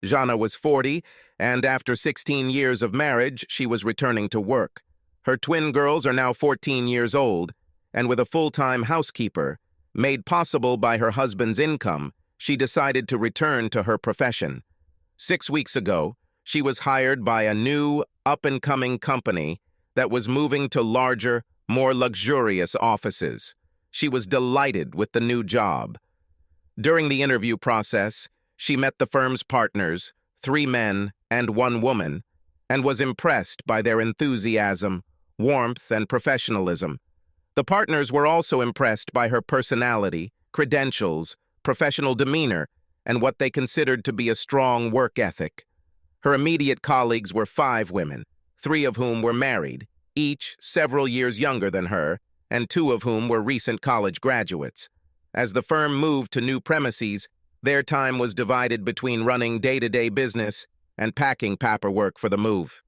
Jana was 40, and after 16 years of marriage, she was returning to work. Her twin girls are now 14 years old, and with a full-time housekeeper, made possible by her husband's income, she decided to return to her profession. 6 weeks ago, she was hired by a new, up-and-coming company that was moving to larger, more luxurious offices. She was delighted with the new job. During the interview process, she met the firm's partners, 3 men and 1 woman, and was impressed by their enthusiasm, warmth, and professionalism. The partners were also impressed by her personality, credentials, professional demeanor, and what they considered to be a strong work ethic. Her immediate colleagues were 5 women, 3 of whom were married, each several years younger than her, and 2 of whom were recent college graduates. As the firm moved to new premises, their time was divided between running day-to-day business and packing paperwork for the move.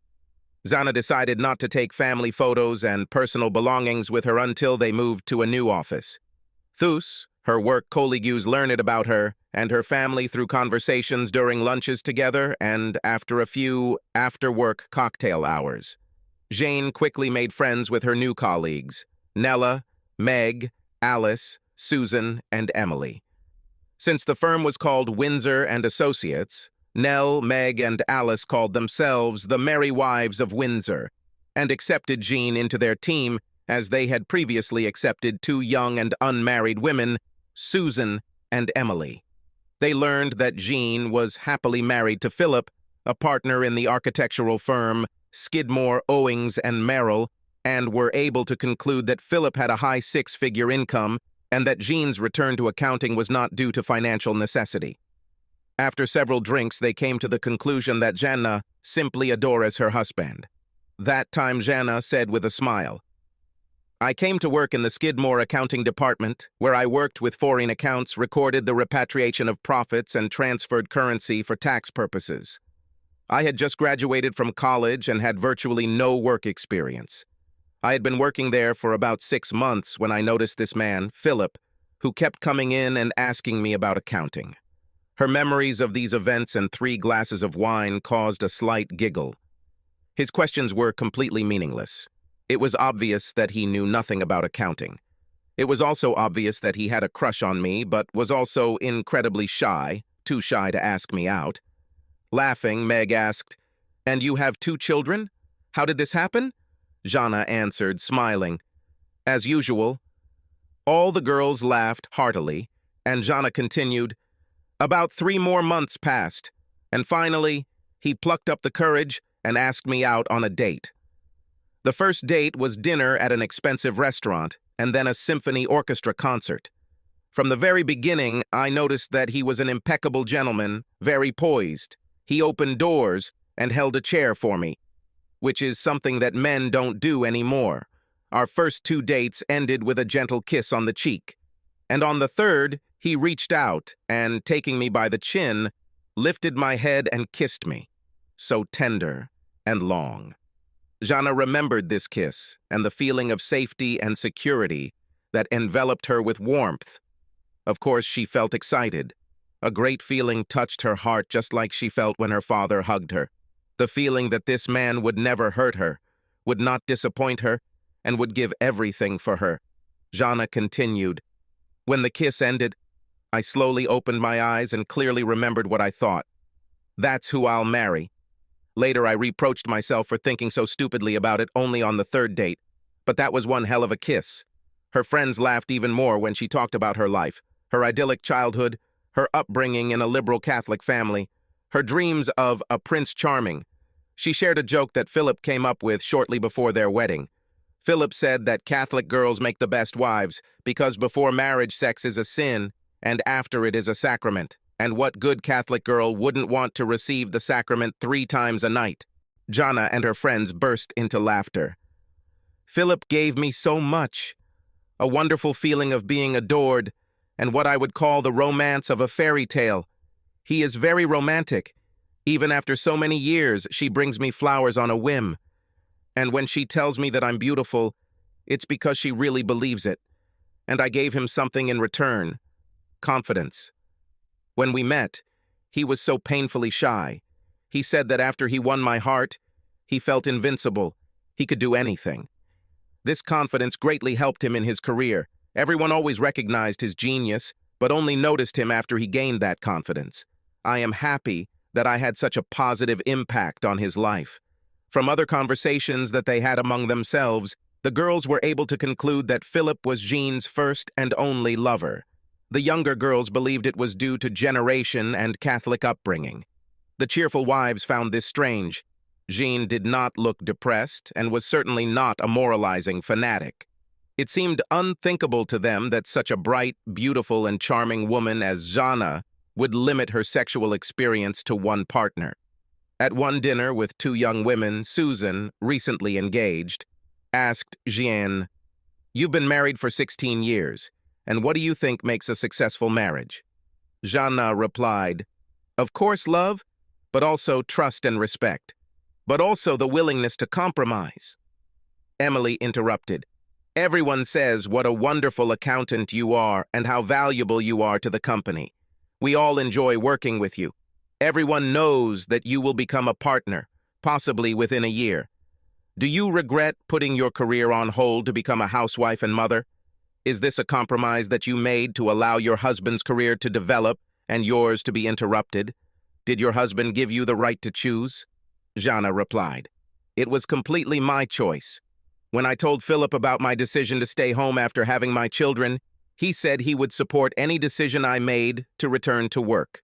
Jana decided not to take family photos and personal belongings with her until they moved to a new office. Thus, her work colleagues learned about her and her family through conversations during lunches together and after a few after-work cocktail hours. Jane quickly made friends with her new colleagues, Nella, Meg, Alice, Susan, and Emily. Since the firm was called Windsor and Associates, Nell, Meg, and Alice called themselves the Merry Wives of Windsor and accepted Jean into their team as they had previously accepted 2 young and unmarried women, Susan and Emily. They learned that Jean was happily married to Philip, a partner in the architectural firm Skidmore, Owings, and Merrill, and were able to conclude that Philip had a high 6-figure income and that Jean's return to accounting was not due to financial necessity. After several drinks, they came to the conclusion that Jana simply adores her husband. That time Jana said with a smile, "I came to work in the Skidmore accounting department, where I worked with foreign accounts, recorded the repatriation of profits, and transferred currency for tax purposes. I had just graduated from college and had virtually no work experience. I had been working there for about 6 months when I noticed this man, Philip, who kept coming in and asking me about accounting." Her memories of these events and 3 glasses of wine caused a slight giggle. His questions were completely meaningless. It was obvious that he knew nothing about accounting. It was also obvious that he had a crush on me, but was also incredibly shy, too shy to ask me out. Laughing, Meg asked, "And you have 2 children? How did this happen?" Jana answered, smiling. As usual, all the girls laughed heartily, and Jana continued, "About 3 more months passed, and finally, he plucked up the courage and asked me out on a date. The first date was dinner at an expensive restaurant, and then a symphony orchestra concert. From the very beginning, I noticed that he was an impeccable gentleman, very poised. He opened doors and held a chair for me, which is something that men don't do anymore. Our first 2 dates ended with a gentle kiss on the cheek, and on the 3rd, he reached out and, taking me by the chin, lifted my head and kissed me, so tender and long. Jana remembered this kiss and the feeling of safety and security that enveloped her with warmth. Of course, she felt excited. A great feeling touched her heart just like she felt when her father hugged her. The feeling that this man would never hurt her, would not disappoint her, and would give everything for her. Jana continued, "When the kiss ended, I slowly opened my eyes and clearly remembered what I thought. That's who I'll marry. Later, I reproached myself for thinking so stupidly about it only on the 3rd date, but that was one hell of a kiss." Her friends laughed even more when she talked about her life, her idyllic childhood, her upbringing in a liberal Catholic family, her dreams of a Prince Charming. She shared a joke that Philip came up with shortly before their wedding. Philip said that Catholic girls make the best wives because before marriage sex is a sin and after it is a sacrament. And what good Catholic girl wouldn't want to receive the sacrament 3 times a night? Jana and her friends burst into laughter. "Philip gave me so much. A wonderful feeling of being adored, and what I would call the romance of a fairy tale. He is very romantic. Even after so many years, she brings me flowers on a whim. And when she tells me that I'm beautiful, it's because she really believes it. And I gave him something in return. Confidence. When we met, He was so painfully shy. He said that after he won my heart, he felt invincible. He could do anything. This confidence greatly helped him in his career. Everyone always recognized his genius, but only noticed him after he gained that confidence. I am happy that I had such a positive impact on his life. From other conversations that they had among themselves, the girls were able to conclude that Philip was Jean's first and only lover. The younger girls believed it was due to generation and Catholic upbringing. The cheerful wives found this strange. Jean did not look depressed and was certainly not a moralizing fanatic. It seemed unthinkable to them that such a bright, beautiful, and charming woman as Jana would limit her sexual experience to one partner. At one dinner with two young women, Susan, recently engaged, asked Jean, "You've been married for 16 years, and what do you think makes a successful marriage?" Jana replied, "Of course, love, but also trust and respect, but also the willingness to compromise." Emily interrupted, "Everyone says what a wonderful accountant you are and how valuable you are to the company. We all enjoy working with you. Everyone knows that you will become a partner, possibly within a year. Do you regret putting your career on hold to become a housewife and mother? Is this a compromise that you made to allow your husband's career to develop and yours to be interrupted? Did your husband give you the right to choose?" Jana replied, "It was completely my choice. When I told Philip about my decision to stay home after having my children, he said he would support any decision I made to return to work.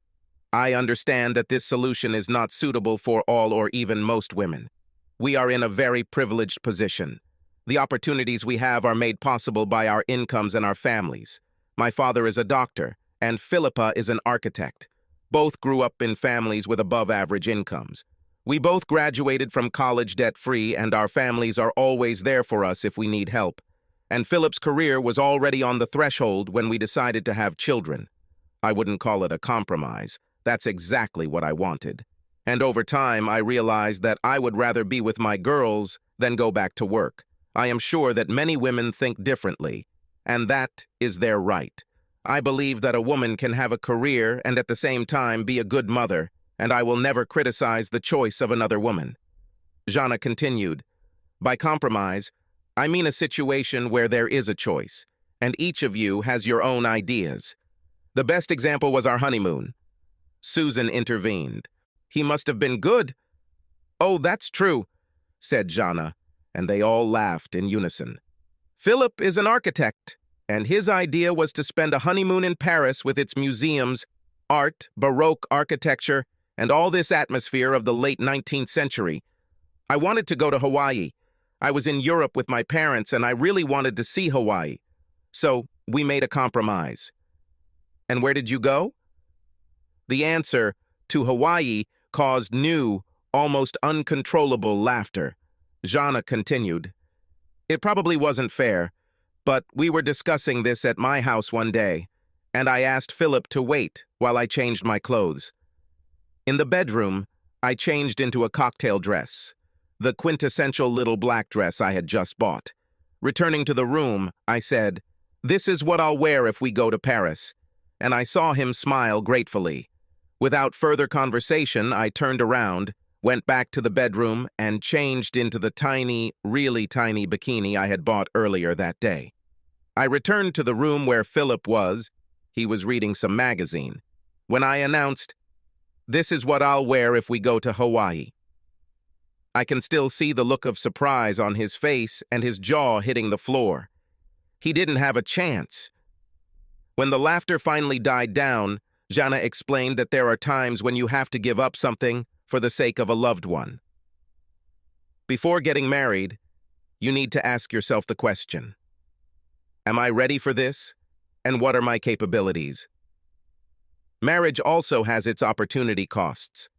I understand that this solution is not suitable for all or even most women. We are in a very privileged position. The opportunities we have are made possible by our incomes and our families. My father is a doctor, and Philippa is an architect. Both grew up in families with above-average incomes. We both graduated from college debt-free, and our families are always there for us if we need help. And Philip's career was already on the threshold when we decided to have children. I wouldn't call it a compromise. That's exactly what I wanted. And over time, I realized that I would rather be with my girls than go back to work. I am sure that many women think differently, and that is their right. I believe that a woman can have a career and at the same time be a good mother, and I will never criticize the choice of another woman." Jana continued, "By compromise, I mean a situation where there is a choice, and each of you has your own ideas. The best example was our honeymoon." Susan intervened. "He must have been good." "Oh, that's true," said Jana, and they all laughed in unison. "Philip is an architect, and his idea was to spend a honeymoon in Paris with its museums, art, Baroque architecture, and all this atmosphere of the late 19th century. I wanted to go to Hawaii. I was in Europe with my parents, and I really wanted to see Hawaii. So we made a compromise." "And where did you go?" The answer, to Hawaii, caused new, almost uncontrollable laughter. Jana continued, "It probably wasn't fair, but we were discussing this at my house one day, and I asked Philip to wait while I changed my clothes. In the bedroom, I changed into a cocktail dress, the quintessential little black dress I had just bought. Returning to the room, I said, 'This is what I'll wear if we go to Paris,' and I saw him smile gratefully. Without further conversation, I turned around, went back to the bedroom, and changed into the tiny, really tiny bikini I had bought earlier that day. I returned to the room where Philip was. He was reading some magazine. When I announced, 'This is what I'll wear if we go to Hawaii.' I can still see the look of surprise on his face and his jaw hitting the floor. He didn't have a chance. When the laughter finally died down, Jana explained that there are times when you have to give up something for the sake of a loved one. Before getting married, you need to ask yourself the question, am I ready for this? And what are my capabilities? Marriage also has its opportunity costs.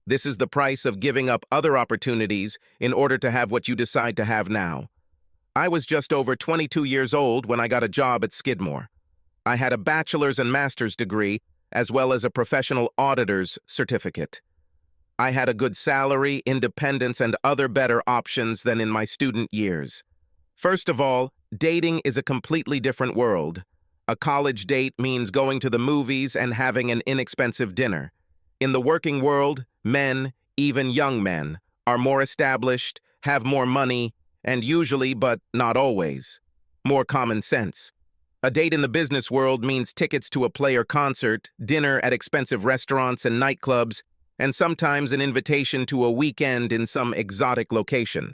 This is the price of giving up other opportunities in order to have what you decide to have now. I was just over 22 years old when I got a job at Skidmore. I had a bachelor's and master's degree, as well as a professional auditor's certificate. I had a good salary, independence, and other better options than in my student years. First of all, dating is a completely different world. A college date means going to the movies and having an inexpensive dinner. In the working world, men, even young men, are more established, have more money, and usually, but not always, more common sense. A date in the business world means tickets to a play or concert, dinner at expensive restaurants and nightclubs, and sometimes an invitation to a weekend in some exotic location.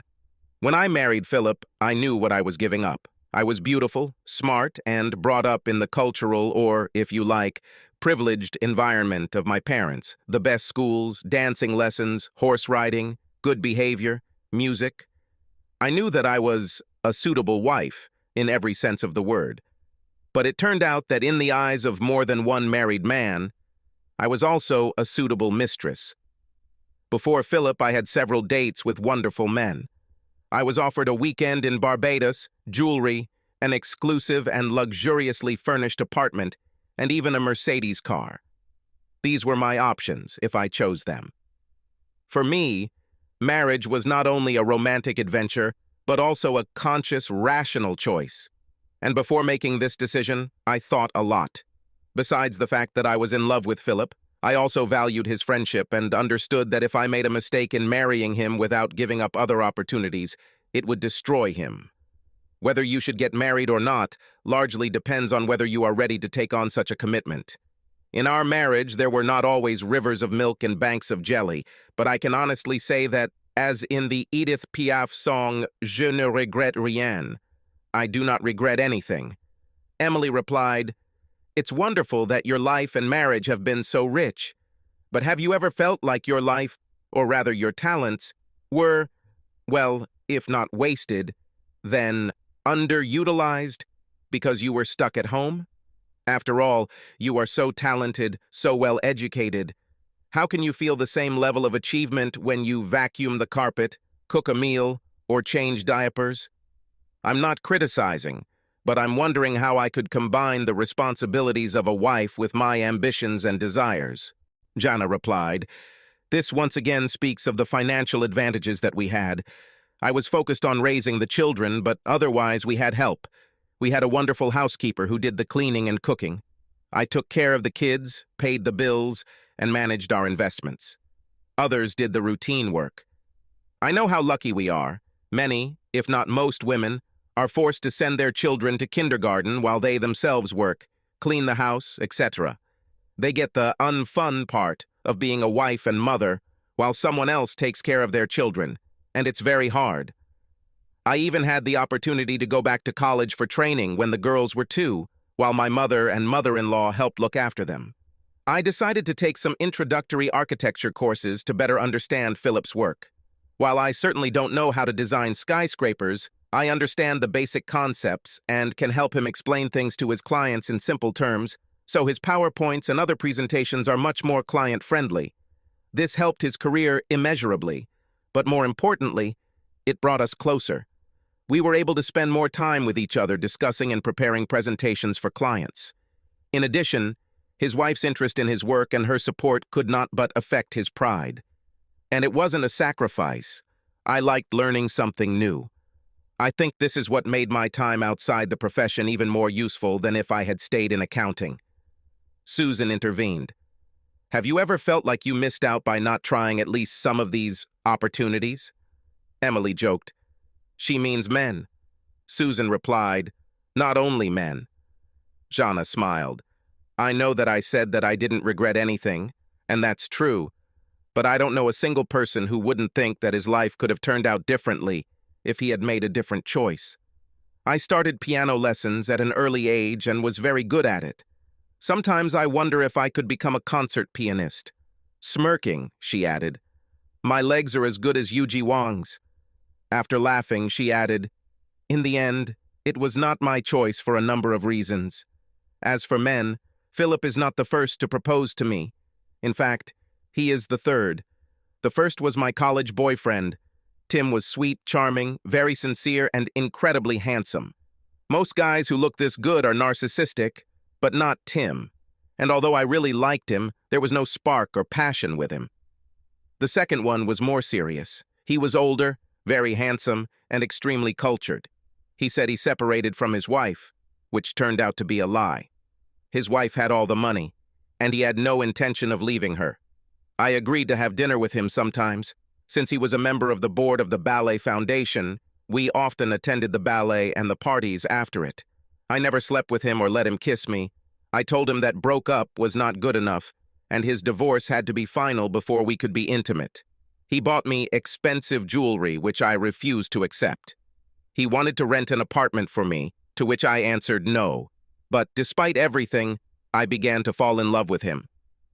When I married Philip, I knew what I was giving up. I was beautiful, smart, and brought up in the cultural or, if you like, privileged environment of my parents. The best schools, dancing lessons, horse riding, good behavior, music. I knew that I was a suitable wife, in every sense of the word. But it turned out that in the eyes of more than one married man, I was also a suitable mistress. Before Philip, I had several dates with wonderful men. I was offered a weekend in Barbados, jewelry, an exclusive and luxuriously furnished apartment, and even a Mercedes car. These were my options, if I chose them. For me, marriage was not only a romantic adventure, but also a conscious, rational choice. And before making this decision, I thought a lot. Besides the fact that I was in love with Philip, I also valued his friendship and understood that if I made a mistake in marrying him without giving up other opportunities, it would destroy him. Whether you should get married or not largely depends on whether you are ready to take on such a commitment. In our marriage, there were not always rivers of milk and banks of jelly, but I can honestly say that, as in the Edith Piaf song, Je ne regrette rien, I do not regret anything. Emily replied, "It's wonderful that your life and marriage have been so rich. But have you ever felt like your life, or rather your talents, were, well, if not wasted, then underutilized because you were stuck at home? After all, you are so talented, so well educated. How can you feel the same level of achievement when you vacuum the carpet, cook a meal, or change diapers? I'm not criticizing, but I'm wondering how I could combine the responsibilities of a wife with my ambitions and desires." Jana replied, "This once again speaks of the financial advantages that we had. I was focused on raising the children, but otherwise we had help. We had a wonderful housekeeper who did the cleaning and cooking. I took care of the kids, paid the bills, and managed our investments. Others did the routine work. I know how lucky we are. Many, if not most women, are forced to send their children to kindergarten while they themselves work, clean the house, etc. They get the unfun part of being a wife and mother while someone else takes care of their children, and it's very hard. I even had the opportunity to go back to college for training when the girls were 2, while my mother and mother-in-law helped look after them. I decided to take some introductory architecture courses to better understand Philip's work. While I certainly don't know how to design skyscrapers, I understand the basic concepts and can help him explain things to his clients in simple terms, so his PowerPoints and other presentations are much more client-friendly. This helped his career immeasurably, but more importantly, it brought us closer. We were able to spend more time with each other discussing and preparing presentations for clients. In addition, his wife's interest in his work and her support could not but affect his pride. And it wasn't a sacrifice. I liked learning something new. I think this is what made my time outside the profession even more useful than if I had stayed in accounting." Susan intervened. "Have you ever felt like you missed out by not trying at least some of these opportunities?" Emily joked, "She means men." Susan replied, "Not only men." Jana smiled. "I know that I said that I didn't regret anything, and that's true, but I don't know a single person who wouldn't think that his life could have turned out differently if he had made a different choice. I started piano lessons at an early age and was very good at it. Sometimes I wonder if I could become a concert pianist." Smirking, she added, "My legs are as good as Yuji Wang's." After laughing, she added, "In the end, it was not my choice for a number of reasons. As for men, Philip is not the first to propose to me. In fact, he is the third. The first was my college boyfriend. Tim was sweet, charming, very sincere, and incredibly handsome. Most guys who look this good are narcissistic, but not Tim. And although I really liked him, there was no spark or passion with him. The second one was more serious. He was older, very handsome, and extremely cultured. He said he separated from his wife, which turned out to be a lie. His wife had all the money, and he had no intention of leaving her. I agreed to have dinner with him sometimes. Since he was a member of the board of the Ballet Foundation, we often attended the ballet and the parties after it. I never slept with him or let him kiss me. I told him that broke up was not good enough, and his divorce had to be final before we could be intimate. He bought me expensive jewelry, which I refused to accept. He wanted to rent an apartment for me, to which I answered no. But despite everything, I began to fall in love with him.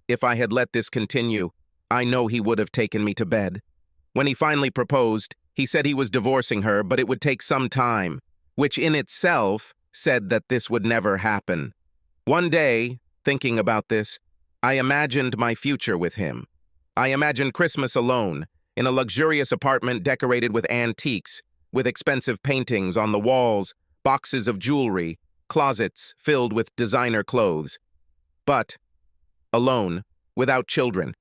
If I had let this continue, I know he would have taken me to bed. When he finally proposed, he said he was divorcing her, but it would take some time, which in itself said that this would never happen. One day, thinking about this, I imagined my future with him. I imagined Christmas alone, in a luxurious apartment decorated with antiques, with expensive paintings on the walls, boxes of jewelry, closets filled with designer clothes. But alone, without children,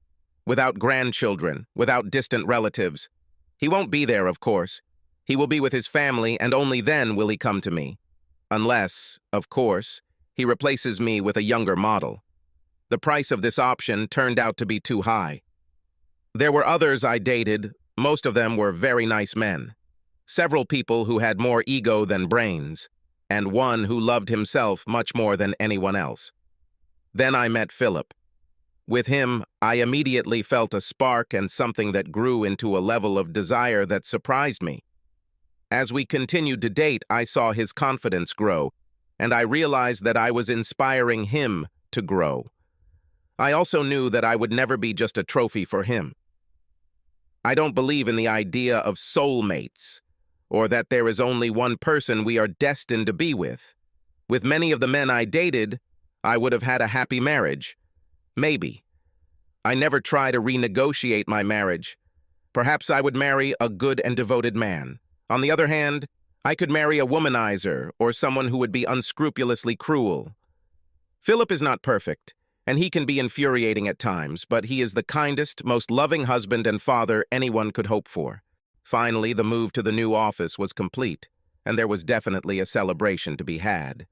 without grandchildren, without distant relatives. He won't be there, of course. He will be with his family, and only then will he come to me. Unless, of course, he replaces me with a younger model. The price of this option turned out to be too high. There were others I dated. Most of them were very nice men. Several people who had more ego than brains, and one who loved himself much more than anyone else. Then I met Philip. With him, I immediately felt a spark and something that grew into a level of desire that surprised me. As we continued to date, I saw his confidence grow, and I realized that I was inspiring him to grow. I also knew that I would never be just a trophy for him. I don't believe in the idea of soulmates, or that there is only one person we are destined to be with. With many of the men I dated, I would have had a happy marriage. Maybe. I never try to renegotiate my marriage. Perhaps I would marry a good and devoted man. On the other hand, I could marry a womanizer or someone who would be unscrupulously cruel. Philip is not perfect, and he can be infuriating at times, but he is the kindest, most loving husband and father anyone could hope for. Finally, the move to the new office was complete, and there was definitely a celebration to be had.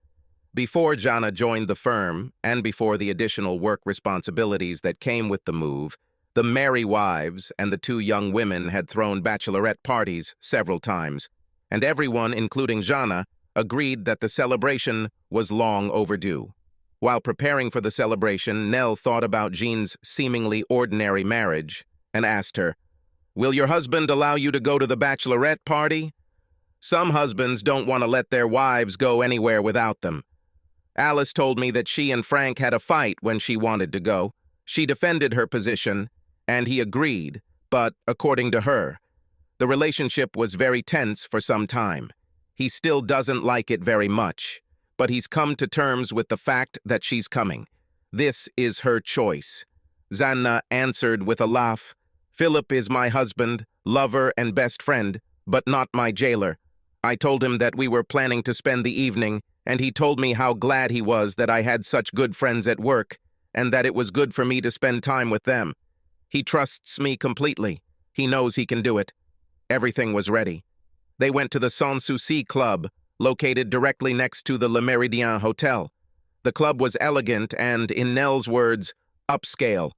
Before Jana joined the firm, and before the additional work responsibilities that came with the move, the merry wives and the two young women had thrown bachelorette parties several times, and everyone, including Jana, agreed that the celebration was long overdue. While preparing for the celebration, Nell thought about Jean's seemingly ordinary marriage and asked her, "Will your husband allow you to go to the bachelorette party?" Some husbands don't want to let their wives go anywhere without them. Alice told me that she and Frank had a fight when she wanted to go. She defended her position, and he agreed, but according to her, the relationship was very tense for some time. He still doesn't like it very much, but he's come to terms with the fact that she's coming. This is her choice. Zanna answered with a laugh, "Philip is my husband, lover, and best friend, but not my jailer. I told him that we were planning to spend the evening, and he told me how glad he was that I had such good friends at work, and that it was good for me to spend time with them. He trusts me completely. He knows he can do it." Everything was ready. They went to the Sans Souci Club, located directly next to the Le Méridien Hotel. The club was elegant and, in Nell's words, upscale.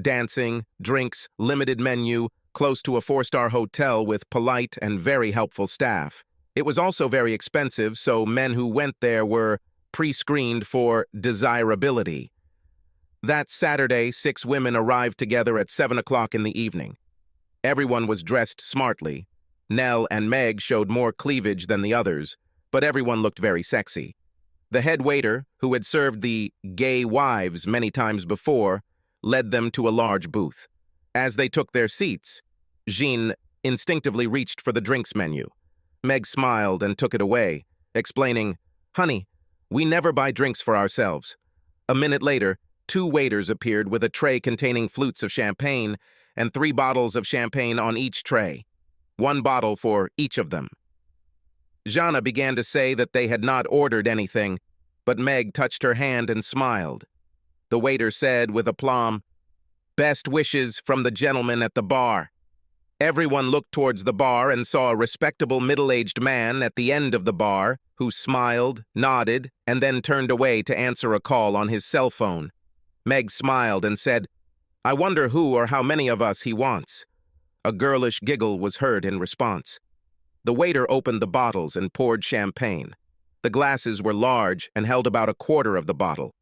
Dancing, drinks, limited menu, close to a 4-star hotel with polite and very helpful staff. It was also very expensive, so men who went there were pre-screened for desirability. That Saturday, 6 women arrived together at 7 o'clock in the evening. Everyone was dressed smartly. Nell and Meg showed more cleavage than the others, but everyone looked very sexy. The head waiter, who had served the gay wives many times before, led them to a large booth. As they took their seats, Jean instinctively reached for the drinks menu. Meg smiled and took it away, explaining, "Honey, we never buy drinks for ourselves." A minute later, 2 waiters appeared with a tray containing flutes of champagne and 3 bottles of champagne on each tray. 1 bottle for each of them. Jana began to say that they had not ordered anything, but Meg touched her hand and smiled. The waiter said with aplomb, "Best wishes from the gentleman at the bar." Everyone looked towards the bar and saw a respectable middle-aged man at the end of the bar who smiled, nodded, and then turned away to answer a call on his cell phone. Meg smiled and said, I wonder who or how many of us he wants." A girlish giggle was heard in response. The waiter opened the bottles and poured champagne. The glasses were large and held about a quarter of the bottle.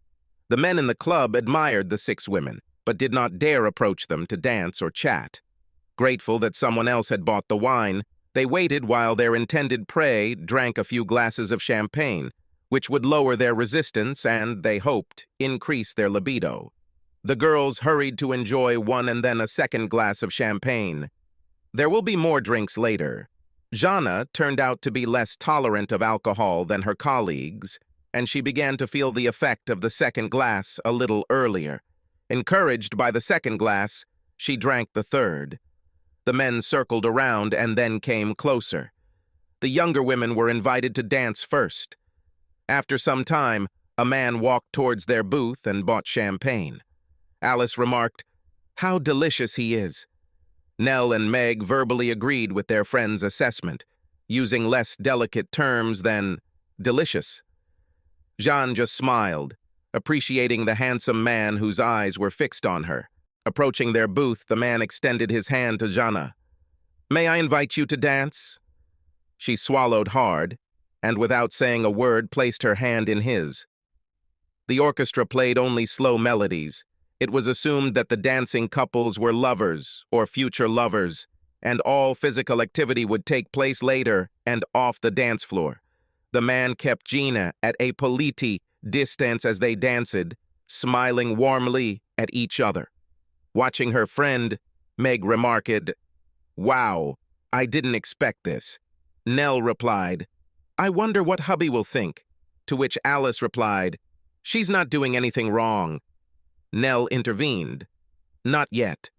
The men in the club admired the 6 women, but did not dare approach them to dance or chat. Grateful that someone else had bought the wine, they waited while their intended prey drank a few glasses of champagne, which would lower their resistance and, they hoped, increase their libido. The girls hurried to enjoy one and then a second glass of champagne. There will be more drinks later. Jana turned out to be less tolerant of alcohol than her colleagues, and she began to feel the effect of the second glass a little earlier. Encouraged by the second glass, she drank the third. The men circled around and then came closer. The younger women were invited to dance first. After some time, a man walked towards their booth and bought champagne. Alice remarked, "How delicious he is." Nell and Meg verbally agreed with their friend's assessment, using less delicate terms than delicious. Jean just smiled, appreciating the handsome man whose eyes were fixed on her. Approaching their booth, the man extended his hand to Jana. "May I invite you to dance?" She swallowed hard, and without saying a word, placed her hand in his. The orchestra played only slow melodies. It was assumed that the dancing couples were lovers or future lovers, and all physical activity would take place later and off the dance floor. The man kept Gina at a polite distance as they danced, smiling warmly at each other. Watching her friend, Meg remarked, "Wow, I didn't expect this." Nell replied, "I wonder what hubby will think," to which Alice replied, "She's not doing anything wrong." Nell intervened, "Not yet."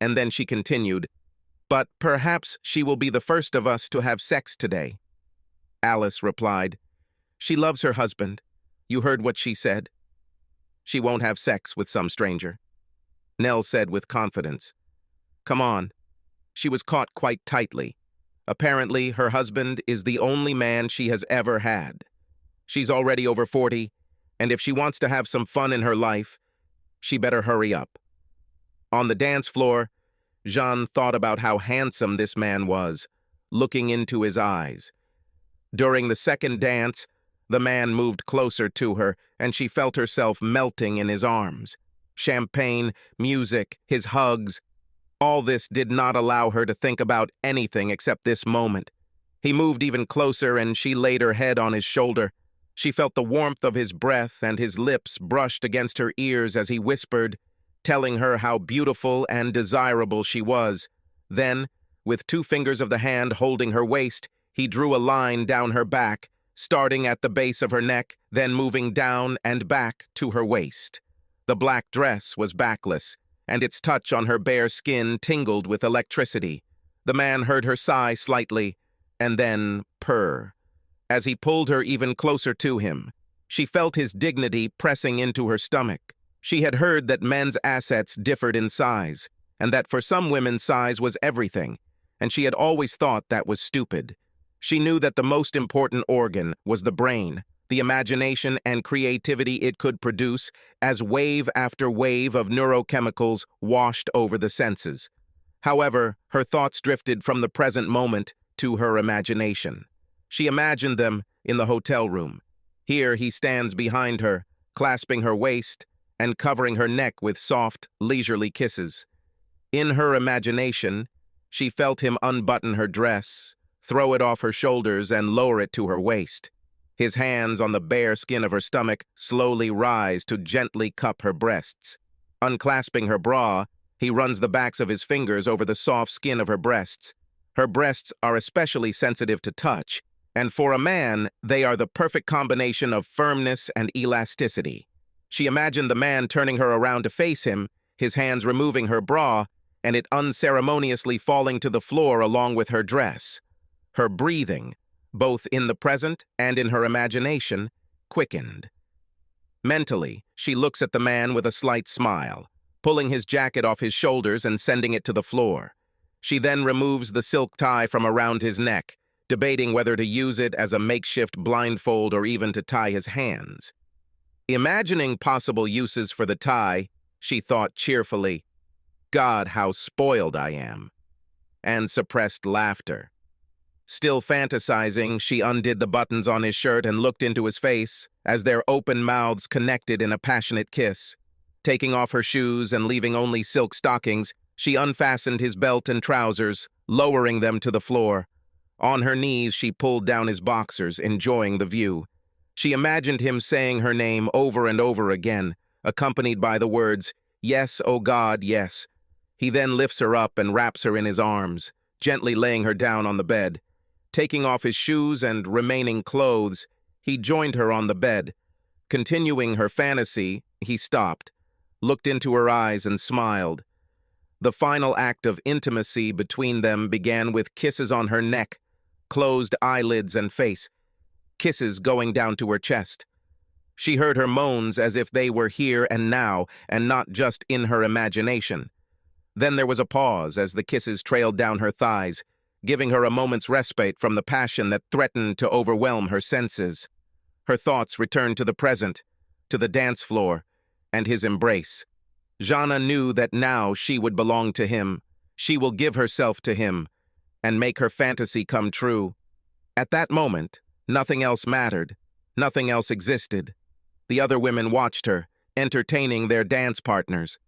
And then she continued, "But perhaps she will be the first of us to have sex today." Alice replied, "She loves her husband. You heard what she said. She won't have sex with some stranger." Nell said with confidence, "Come on." She was caught quite tightly. Apparently, her husband is the only man she has ever had. She's already over 40, and if she wants to have some fun in her life, she better hurry up. On the dance floor, Jean thought about how handsome this man was, looking into his eyes. During the second dance, the man moved closer to her, and she felt herself melting in his arms. Champagne, music, his hugs, all this did not allow her to think about anything except this moment. He moved even closer, and she laid her head on his shoulder. She felt the warmth of his breath, and his lips brushed against her ears as he whispered, telling her how beautiful and desirable she was. Then, with 2 fingers of the hand holding her waist, he drew a line down her back, starting at the base of her neck, then moving down and back to her waist. The black dress was backless, and its touch on her bare skin tingled with electricity. The man heard her sigh slightly, and then purr. As he pulled her even closer to him, she felt his dignity pressing into her stomach. She had heard that men's assets differed in size, and that for some women size was everything, and she had always thought that was stupid. She knew that the most important organ was the brain, the imagination and creativity it could produce as wave after wave of neurochemicals washed over the senses. However, her thoughts drifted from the present moment to her imagination. She imagined them in the hotel room. Here he stands behind her, clasping her waist and covering her neck with soft, leisurely kisses. In her imagination, she felt him unbutton her dress, throw it off her shoulders, and lower it to her waist. His hands on the bare skin of her stomach slowly rise to gently cup her breasts. Unclasping her bra, he runs the backs of his fingers over the soft skin of her breasts. Her breasts are especially sensitive to touch, and for a man, they are the perfect combination of firmness and elasticity. She imagined the man turning her around to face him, his hands removing her bra, and it unceremoniously falling to the floor along with her dress. Her breathing, both in the present and in her imagination, quickened. Mentally, she looks at the man with a slight smile, pulling his jacket off his shoulders and sending it to the floor. She then removes the silk tie from around his neck, debating whether to use it as a makeshift blindfold or even to tie his hands. Imagining possible uses for the tie, she thought cheerfully, God, how spoiled I am. And suppressed laughter. Still fantasizing, she undid the buttons on his shirt and looked into his face as their open mouths connected in a passionate kiss. Taking off her shoes and leaving only silk stockings, she unfastened his belt and trousers, lowering them to the floor. On her knees, she pulled down his boxers, enjoying the view. She imagined him saying her name over and over again, accompanied by the words, "Yes, oh God, yes." He then lifts her up and wraps her in his arms, gently laying her down on the bed. Taking off his shoes and remaining clothes, he joined her on the bed. Continuing her fantasy, he stopped, looked into her eyes and smiled. The final act of intimacy between them began with kisses on her neck, closed eyelids and face, kisses going down to her chest. She heard her moans as if they were here and now, and not just in her imagination. Then there was a pause as the kisses trailed down her thighs, giving her a moment's respite from the passion that threatened to overwhelm her senses. Her thoughts returned to the present, to the dance floor, and his embrace. Jana knew that now she would belong to him. She will give herself to him, and make her fantasy come true. At that moment, nothing else mattered. Nothing else existed. The other women watched her, entertaining their dance partners.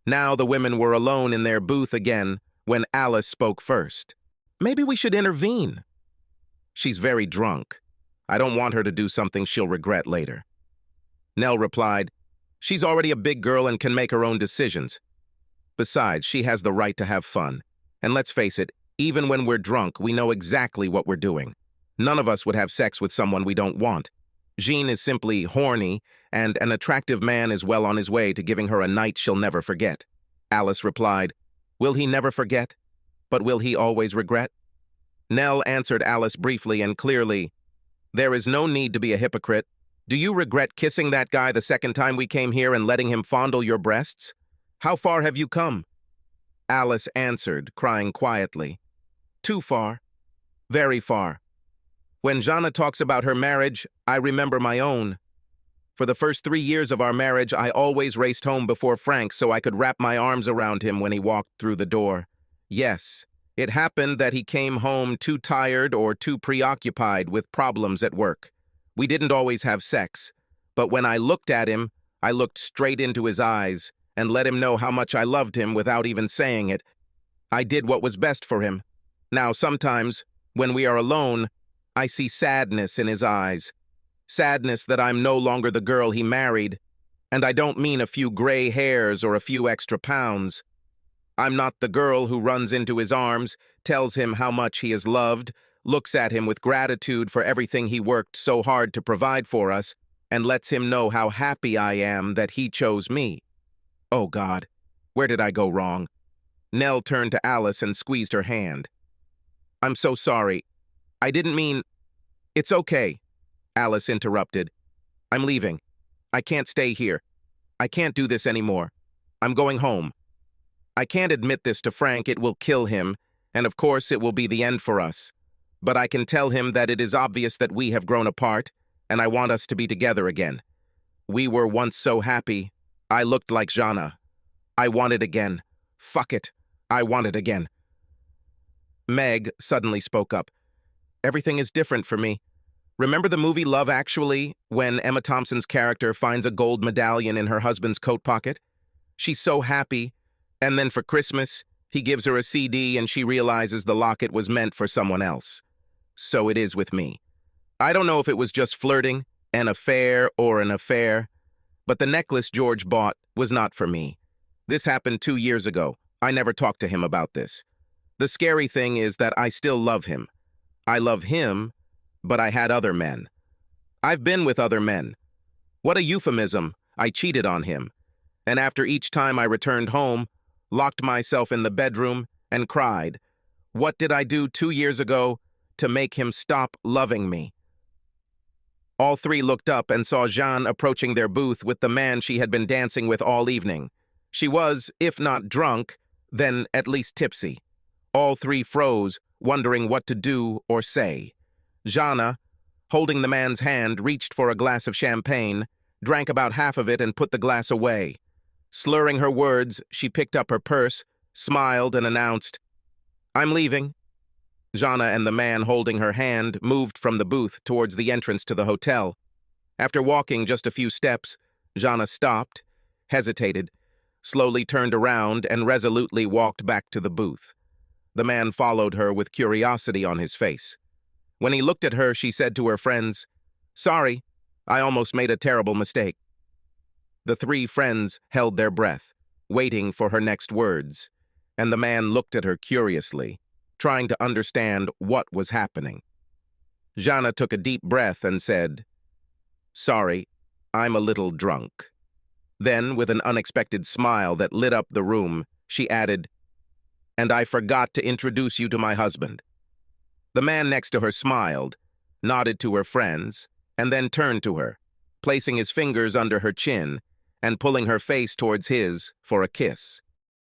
Now the women were alone in their booth again when Alice spoke first. "Maybe we should intervene." "She's very drunk. I don't want her to do something she'll regret later." Nell replied, "She's already a big girl and can make her own decisions. Besides, she has the right to have fun. And let's face it, even when we're drunk, we know exactly what we're doing. None of us would have sex with someone we don't want. Jean is simply horny, and an attractive man is well on his way to giving her a night she'll never forget." Alice replied, "Will he never forget? But will he always regret?" Nell answered Alice briefly and clearly, "There is no need to be a hypocrite. Do you regret kissing that guy the second time we came here and letting him fondle your breasts? How far have you come?" Alice answered, crying quietly, "Too far. Very far. When Jana talks about her marriage, I remember my own. For the first 3 years of our marriage, I always raced home before Frank so I could wrap my arms around him when he walked through the door. Yes, it happened that he came home too tired or too preoccupied with problems at work. We didn't always have sex, but when I looked at him, I looked straight into his eyes and let him know how much I loved him without even saying it. I did what was best for him. Now, sometimes, when we are alone, I see sadness in his eyes. Sadness that I'm no longer the girl he married. And I don't mean a few gray hairs or a few extra pounds. I'm not the girl who runs into his arms, tells him how much he is loved, looks at him with gratitude for everything he worked so hard to provide for us, and lets him know how happy I am that he chose me. Oh God, where did I go wrong?" Nell turned to Alice and squeezed her hand. "I'm so sorry. I didn't mean—" "It's okay," Alice interrupted. "I'm leaving. I can't stay here. I can't do this anymore. I'm going home. I can't admit this to Frank, it will kill him, and of course it will be the end for us. But I can tell him that it is obvious that we have grown apart, and I want us to be together again. We were once so happy. I looked like Jana. I want it again. Fuck it. I want it again." Meg suddenly spoke up. "Everything is different for me. Remember the movie Love Actually, when Emma Thompson's character finds a gold medallion in her husband's coat pocket? She's so happy, and then for Christmas, he gives her a CD and she realizes the locket was meant for someone else. So it is with me. I don't know if it was just flirting, an affair, or an affair, but the necklace George bought was not for me. This happened 2 years ago. I never talked to him about this. The scary thing is that I still love him. I love him, but I had other men. I've been with other men. What a euphemism. I cheated on him. And after each time I returned home, locked myself in the bedroom and cried. What did I do 2 years ago to make him stop loving me?" All three looked up and saw Jeanne approaching their booth with the man she had been dancing with all evening. She was, if not drunk, then at least tipsy. All three froze, wondering what to do or say. Jana, holding the man's hand, reached for a glass of champagne, drank about half of it and put the glass away. Slurring her words, she picked up her purse, smiled, and announced, "I'm leaving." Jana and the man holding her hand moved from the booth towards the entrance to the hotel. After walking just a few steps, Jana stopped, hesitated, slowly turned around, and resolutely walked back to the booth. The man followed her with curiosity on his face. When he looked at her, she said to her friends, "Sorry, I almost made a terrible mistake." The three friends held their breath, waiting for her next words, and the man looked at her curiously, trying to understand what was happening. Jana took a deep breath and said, "Sorry, I'm a little drunk." Then, with an unexpected smile that lit up the room, she added, "And I forgot to introduce you to my husband." The man next to her smiled, nodded to her friends, and then turned to her, placing his fingers under her chin and pulling her face towards his for a kiss.